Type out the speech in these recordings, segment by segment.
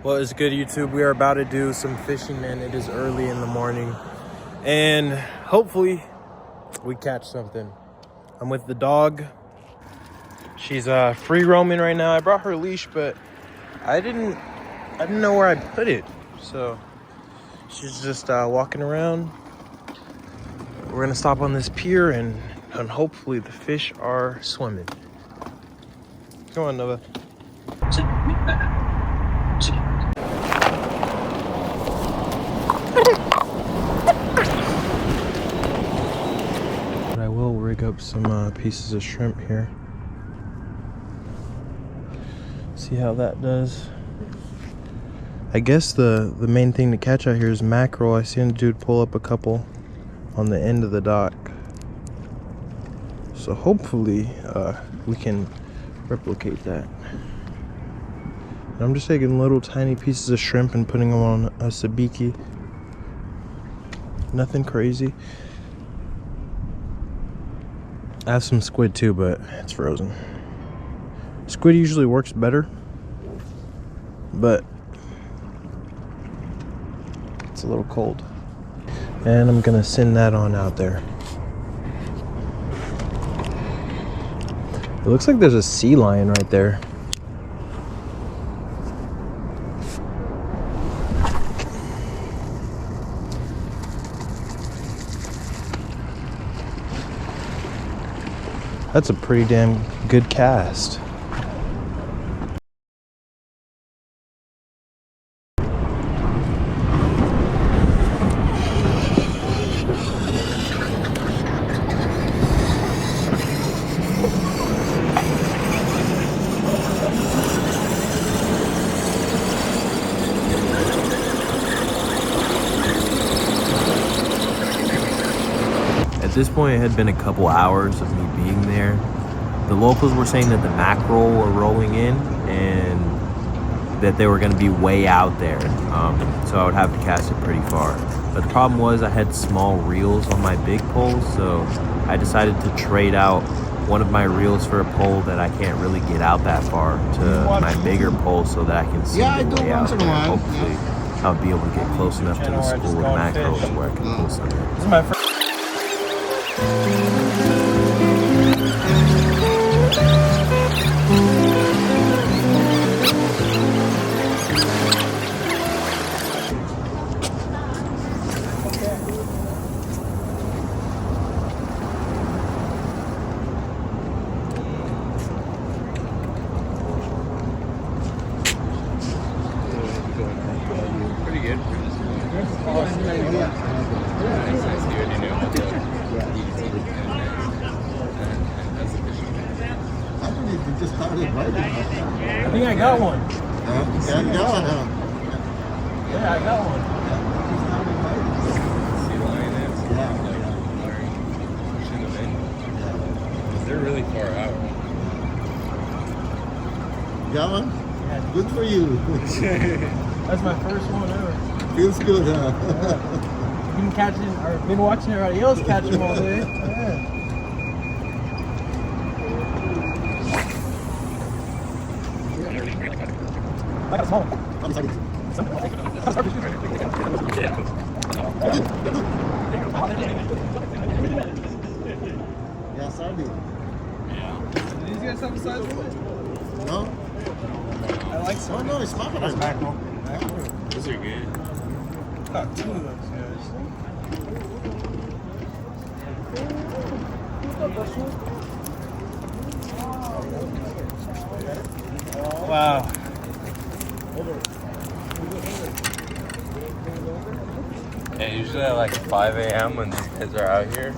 Well, it's good, YouTube. We are about to do some fishing, man. It is early in the morning, and hopefully we catch something. I'm with the dog. She's free roaming right now. I brought her leash, but I didn't know where I put it, so she's just walking around. We're gonna stop on this pier, and hopefully the fish are swimming. Come on, Nova. But I will rig up some pieces of shrimp here. See how that does. I guess the main thing to catch out here is mackerel. I seen a dude pull up a couple on the end of the dock. So hopefully we can replicate that. And I'm just taking little tiny pieces of shrimp and putting them on a sabiki. Nothing crazy. I have some squid too, but it's frozen. Squid usually works better, but it's a little cold. And I'm gonna send that on out there. It looks like there's a sea lion right there. That's a pretty damn good cast. At this point, it had been a couple hours of me being there. The locals were saying that the mackerel were rolling in and that they were going to be way out there. So I would have to cast it pretty far. But the problem was I had small reels on my big poles, so I decided to trade out one of my reels for a pole that I can't really get out that far to my bigger pole so that I can see the way out there. Hopefully I'll be able to get close enough to the school of mackerels where I can pull some in. This is my first. Pretty good. Just started writing. I think I got one. Yeah, you got one. Yeah, I got one. Sea lioness. Yeah. Like pushing them in. Because they're really far out. Got one? Yeah. Good for you. That's my first one ever. Feels good, huh? Yeah. Been catching, or been watching everybody else catch them all day. Yeah. I got a small one. I'm excited. Yeah, sardine. Yeah. These guys have a size one? No? I like Oh, some. no, it's smaller. That's mackerel. Those are good. Got two of those guys. Wow. Yeah, usually at like 5 a.m. when these guys are out here,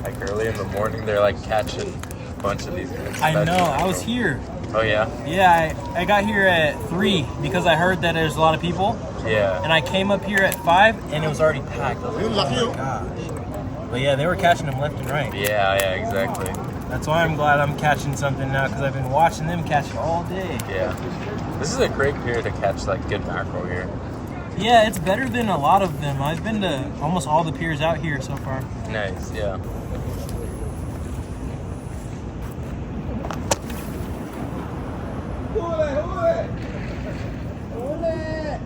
like early in the morning, they're like catching a bunch of these guys. I know, I was here. Oh yeah? Yeah, I got here at 3 because I heard that there's a lot of people. Yeah. And I came up here at 5 and it was already packed. I was like, oh my gosh. But yeah, they were catching them left and right. Yeah, exactly. That's why I'm glad I'm catching something now, because I've been watching them catch it all day. Yeah. This is a great pier to catch like good mackerel here. Yeah, it's better than a lot of them. I've been to almost all the piers out here so far. Nice, yeah. Ole!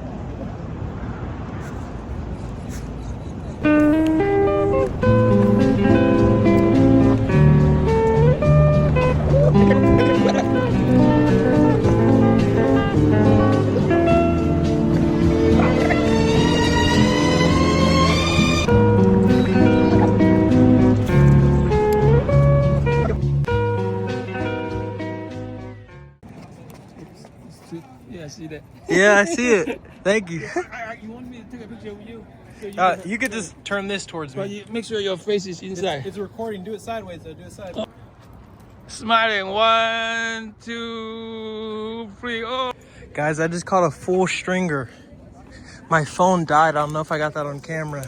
Yeah, I see it. Thank you. You want me to take a picture with you? You could just turn this towards But me. you make sure your face is inside. It's recording. Do it sideways, though. Do it sideways. Smiling. 1, 2, 3. Oh. Guys, I just caught a full stringer. My phone died. I don't know if I got that on camera,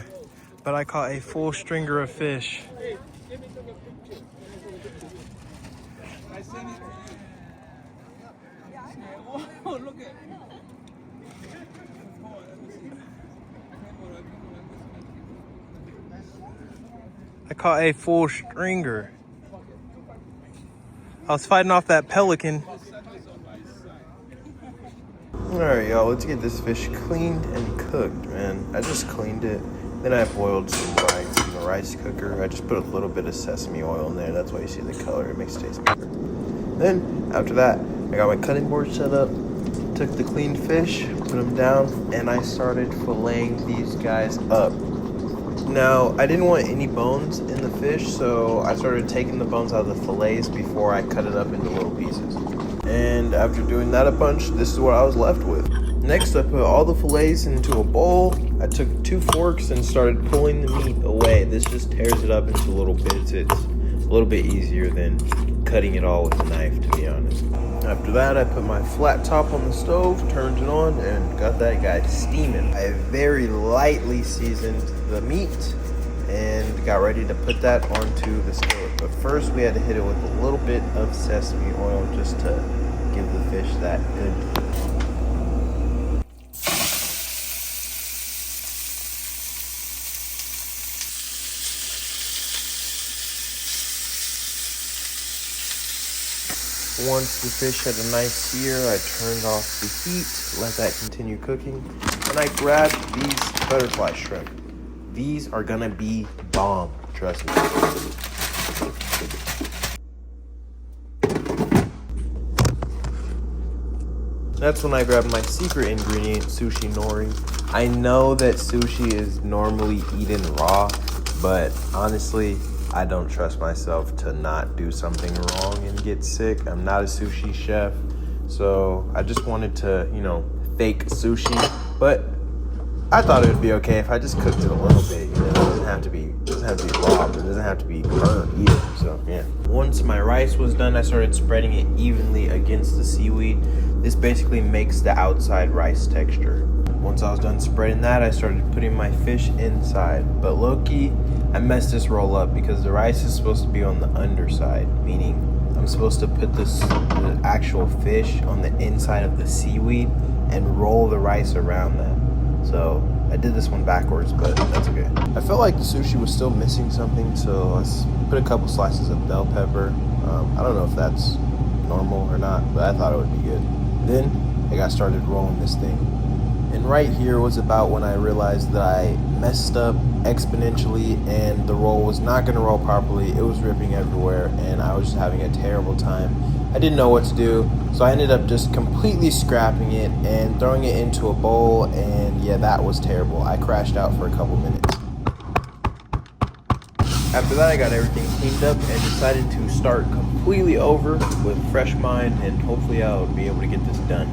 but I caught a full stringer of fish. Hey, let me take a picture. I sent it to you. Oh, look at. I caught a full stringer. I was fighting off that pelican. Alright, y'all, let's get this fish cleaned and cooked, man. I just cleaned it. Then I boiled some rice in the rice cooker. I just put a little bit of sesame oil in there. That's why you see the color. It makes it taste better. Then, after that, I got my cutting board set up, took the cleaned fish, put them down, and I started filleting these guys up. Now, I didn't want any bones in the fish, so I started taking the bones out of the fillets before I cut it up into little pieces. And after doing that a bunch, this is what I was left with. Next, I put all the fillets into a bowl. I took 2 forks and started pulling the meat away. This just tears it up into little bits. It's a little bit easier than cutting it all with a knife, to be honest. After that, I put my flat top on the stove, turned it on, and got that guy steaming. I very lightly seasoned the meat and got ready to put that onto the skillet. But first, we had to hit it with a little bit of sesame oil just to give the fish that good. Once the fish had a nice sear, I turned off the heat, let that continue cooking, and I grabbed these butterfly shrimp. These are gonna be bomb, trust me. That's when I grabbed my secret ingredient, sushi nori. I know that sushi is normally eaten raw, but honestly, I don't trust myself to not do something wrong and get sick. I'm not a sushi chef, so I just wanted to, fake sushi, but I thought it would be okay if I just cooked it a little bit. It doesn't have to be raw, but it doesn't have to be burnt either. So yeah. Once my rice was done, I started spreading it evenly against the seaweed. This basically makes the outside rice texture. Once I was done spreading that, I started putting my fish inside. But low-key, I messed this roll up because the rice is supposed to be on the underside, meaning I'm supposed to put the actual fish on the inside of the seaweed and roll the rice around that. So I did this one backwards, but that's okay. I felt like the sushi was still missing something, so I put a couple slices of bell pepper. I don't know if that's normal or not, but I thought it would be good. Then I got started rolling this thing. And right here was about when I realized that I messed up exponentially and the roll was not going to roll properly. It was ripping everywhere and I was just having a terrible time. I didn't know what to do, so I ended up just completely scrapping it and throwing it into a bowl, and yeah, that was terrible. I crashed out for a couple minutes. After that, I got everything cleaned up and decided to start completely over with a fresh mind, and hopefully I'll be able to get this done.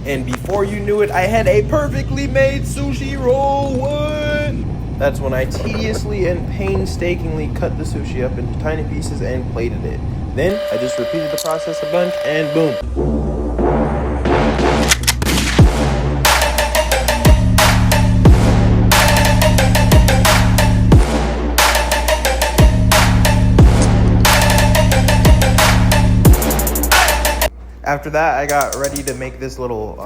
And before you knew it, I had a perfectly made sushi roll. What? That's when I tediously and painstakingly cut the sushi up into tiny pieces and plated it. Then I just repeated the process a bunch and boom. After that, I got ready to make this little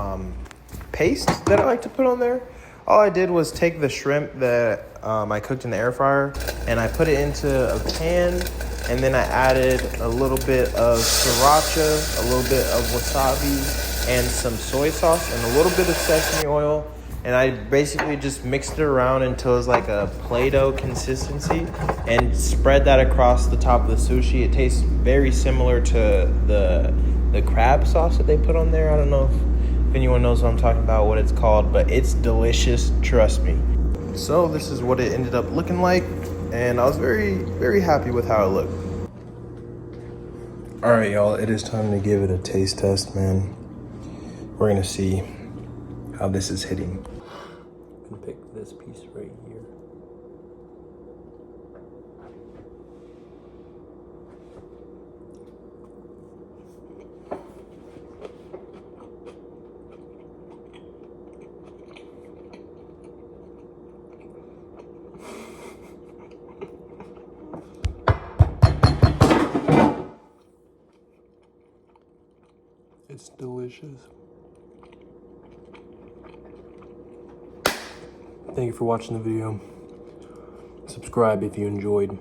paste that I like to put on there. All I did was take the shrimp that I cooked in the air fryer and I put it into a pan, and then I added a little bit of sriracha, a little bit of wasabi, and some soy sauce and a little bit of sesame oil. And I basically just mixed it around until it was like a Play-Doh consistency and spread that across the top of the sushi. It tastes very similar to the crab sauce that they put on there. I don't know if anyone knows what I'm talking about, what it's called, but it's delicious, trust me. So this is what it ended up looking like, and I was very, very happy with how it looked. All right, y'all, it is time to give it a taste test, man. We're gonna see how this is hitting. I can pick this piece right here. It's delicious. Thank you for watching the video. Subscribe if you enjoyed.